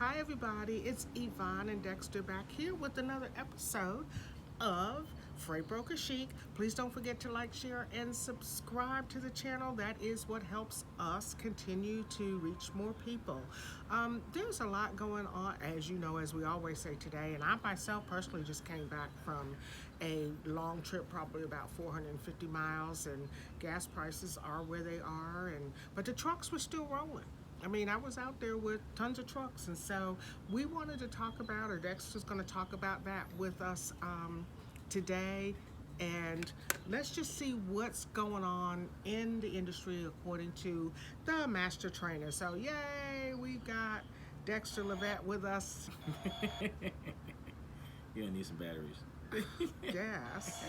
Hi, everybody. It's Yvonne and Dexter back here with another episode of Freightbrokerchic. Please don't forget to like, share, and subscribe to the channel. That is what helps us continue to reach more people. There's a lot going on, as you know, as we always say today. And I myself personally just came back from a long trip, probably about 450 miles, and gas prices are where they are. But the trucks were still rolling. I mean, I was out there with tons of trucks, and so we wanted to talk about, or Dexter's going to talk about that with us today. And let's just see what's going on in the industry according to the master trainer. So, yay, we've got Dexter Levette with us. You're gonna need some batteries. Yes.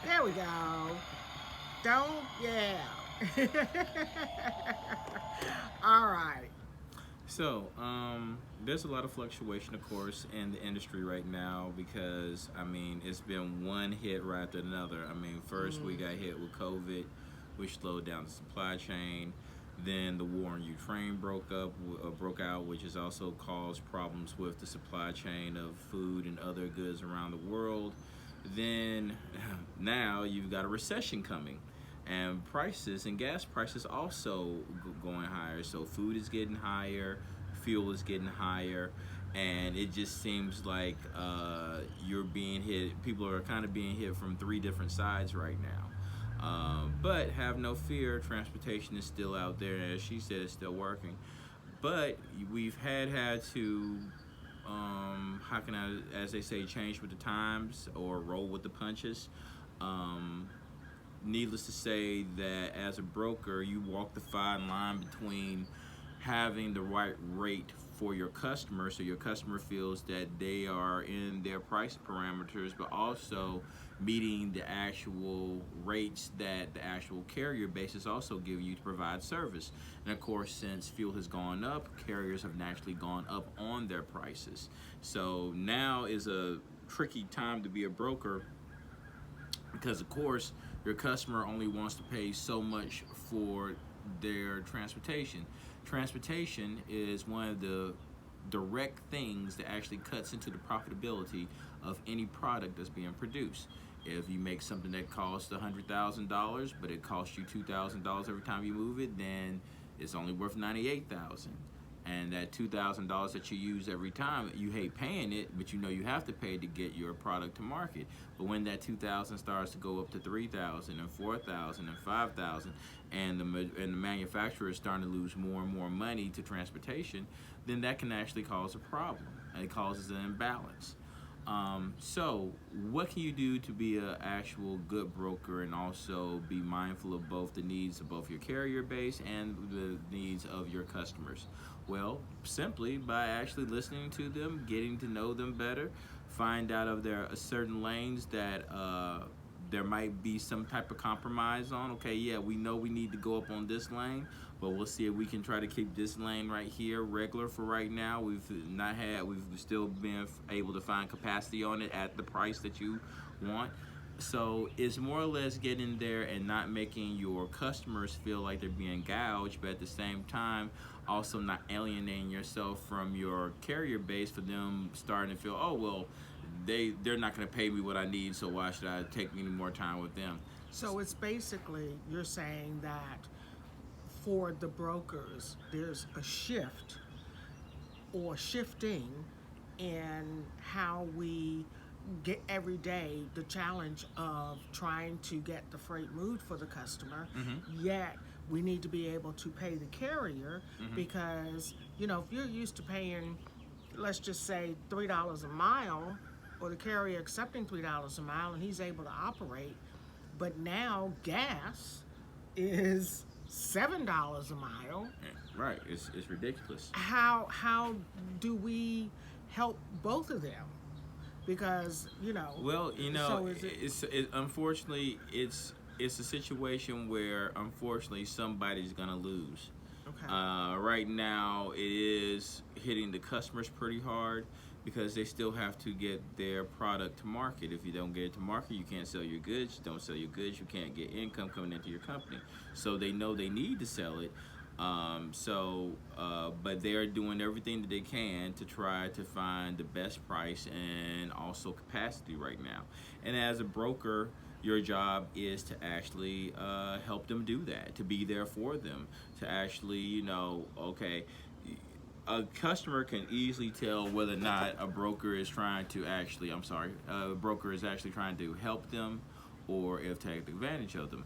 There we go. Don't, yeah. All right. So, there's a lot of fluctuation, of course, in the industry right now because, I mean, it's been one hit right after another. I mean, first we got hit with COVID, which slowed down the supply chain. Then the war in Ukraine broke out, which has also caused problems with the supply chain of food and other goods around the world. Then, now you've got a recession coming. And prices and gas prices also going higher. So food is getting higher, fuel is getting higher, and it just seems like you're being hit. People are kind of being hit from three different sides right now. But have no fear, transportation is still out there, and as she said, it's still working. But we've had to how can I, as they say, change with the times or roll with the punches. Needless to say that as a broker, you walk the fine line between having the right rate for your customer so your customer feels that they are in their price parameters, but also meeting the actual rates that the actual carrier base is also giving you to provide service. And of course, since fuel has gone up, carriers have naturally gone up on their prices. So now is a tricky time to be a broker because, of course, your customer only wants to pay so much for their transportation. Transportation is one of the direct things that actually cuts into the profitability of any product that's being produced. If you make something that costs $100,000, but it costs you $2,000 every time you move it, then it's only worth $98,000. And that $2,000 that you use every time, you hate paying it, but you know you have to pay to get your product to market. But when that $2,000 starts to go up to $3,000 and $4,000 and $5,000, and the manufacturer is starting to lose more and more money to transportation, then that can actually cause a problem, and it causes an imbalance. So what can you do to be an actual good broker and also be mindful of both the needs of both your carrier base and the needs of your customers? Well, simply by actually listening to them, getting to know them better, find out if there are certain lanes that there might be some type of compromise on. Okay, yeah, we know we need to go up on this lane, but we'll see if we can try to keep this lane right here regular for right now. We've still been able to find capacity on it at the price that you want. So it's more or less getting there and not making your customers feel like they're being gouged, but at the same time, also not alienating yourself from your carrier base for them starting to feel, oh, well, they're not going to pay me what I need, so why should I take any more time with them? So it's basically, you're saying that for the brokers, there's a shift or shifting in how we get every day the challenge of trying to get the freight moved for the customer, yet we need to be able to pay the carrier because, you know, if you're used to paying, let's just say $3 a mile, or the carrier accepting $3 a mile and he's able to operate, but now gas is $7 a mile. Right, it's ridiculous. How do we help both of them? Because, you know, well, you know, so is it, unfortunately it's a situation where unfortunately somebody's gonna lose. okay. Right now it is hitting the customers pretty hard because they still have to get their product to market. If you don't get it to market, you can't sell your goods. You don't sell your goods, you can't get income coming into your company. So they know they need to sell it, But they're doing everything that they can to try to find the best price and also capacity right now. And as a broker, your job is to actually help them do that, to be there for them, to actually, okay, a customer can easily tell whether or not a broker is trying to actually, a broker is actually trying to help them or if take advantage of them.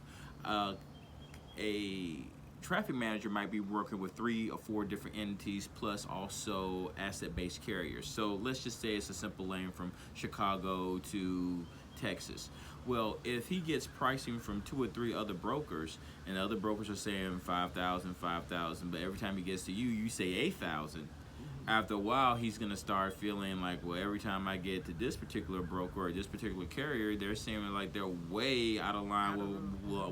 A traffic manager might be working with 3 or 4 different entities plus also asset-based carriers. So let's just say it's a simple lane from Chicago to Texas. Well, if he gets pricing from 2 or 3 other brokers, and the other brokers are saying 5,000, 5,000, but every time he gets to you, you say 8,000. After a while, he's gonna start feeling like, well, every time I get to this particular broker or this particular carrier, they're seeming like they're way out of line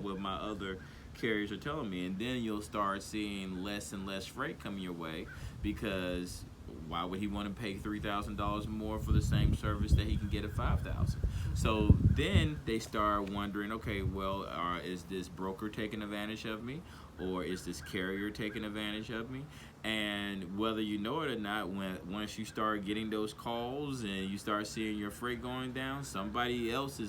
with my other carriers are telling me, and then you'll start seeing less and less freight coming your way, because why would he want to pay $3,000 more for the same service that he can get at $5,000? So then they start wondering, okay, well, is this broker taking advantage of me, or is this carrier taking advantage of me? And whether you know it or not, once you start getting those calls and you start seeing your freight going down, somebody else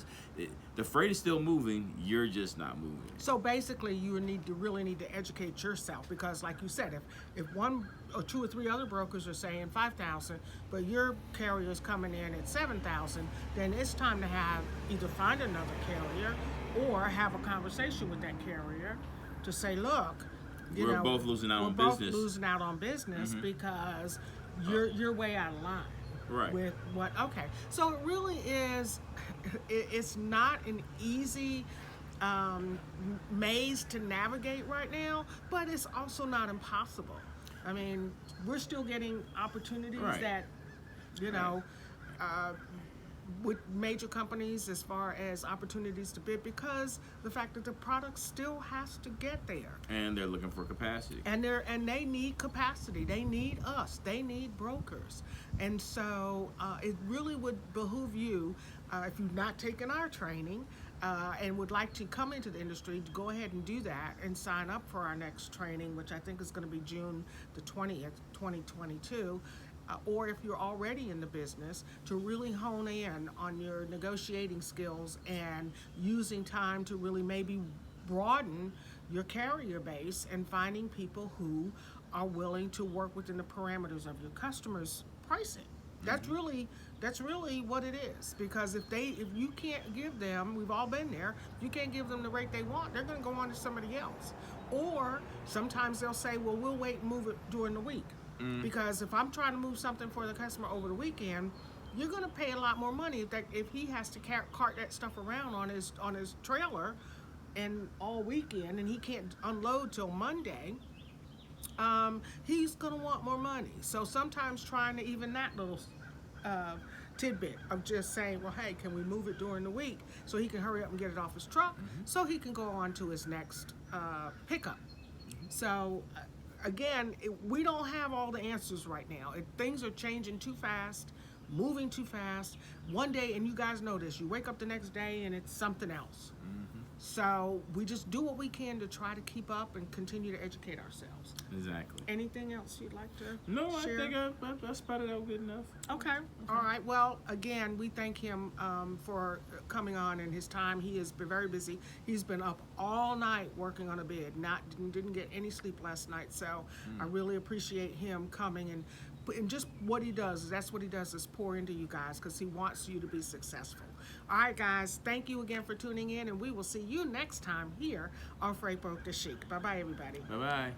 the freight is still moving, you're just not moving. So basically, you really need to educate yourself, because like you said, if 1 or 2 or 3 other brokers are saying 5,000, but your carrier is coming in at 7,000, then it's time to either find another carrier or have a conversation with that carrier to say, look, we're both losing out on business. We're both losing out on business because you're way out of line. Right. With what? Okay. So it really is. It's not an easy maze to navigate right now, but it's also not impossible. I mean, we're still getting opportunities that, with major companies as far as opportunities to bid, because the fact that the product still has to get there. And they're looking for capacity. And they need capacity. They need us. They need brokers. And so it really would behoove you, if you've not taken our training and would like to come into the industry, to go ahead and do that and sign up for our next training, which I think is going to be June the 20th, 2022. Or if you're already in the business, to really hone in on your negotiating skills and using time to really maybe broaden your carrier base and finding people who are willing to work within the parameters of your customers' pricing. That's really what it is. Because if you can't give them, we've all been there, if you can't give them the rate they want, they're going to go on to somebody else. Or sometimes they'll say, well, we'll wait and move it during the week. Because if I'm trying to move something for the customer over the weekend, you're going to pay a lot more money if he has to cart that stuff around on his trailer and all weekend, and he can't unload till Monday. He's going to want more money. So sometimes trying to even that little tidbit of just saying, well, hey, can we move it during the week so he can hurry up and get it off his truck so he can go on to his next pickup. So again, we don't have all the answers right now. Things are changing too fast, moving too fast. One day, and you guys know this, you wake up the next day and it's something else. So we just do what we can to try to keep up and continue to educate ourselves. Exactly. Anything else you'd like to No, share? I think I spotted out good enough. Okay. All right. Well, again, we thank him for coming on and his time. He has been very busy. He's been up all night working on a bid. Didn't get any sleep last night. So I really appreciate him coming and just what he does. That's what he does, is pour into you guys, because he wants you to be successful. All right, guys. Thank you again for tuning in, and we will see you next time here on Freightbrokerchic. Bye-bye, everybody. Bye-bye.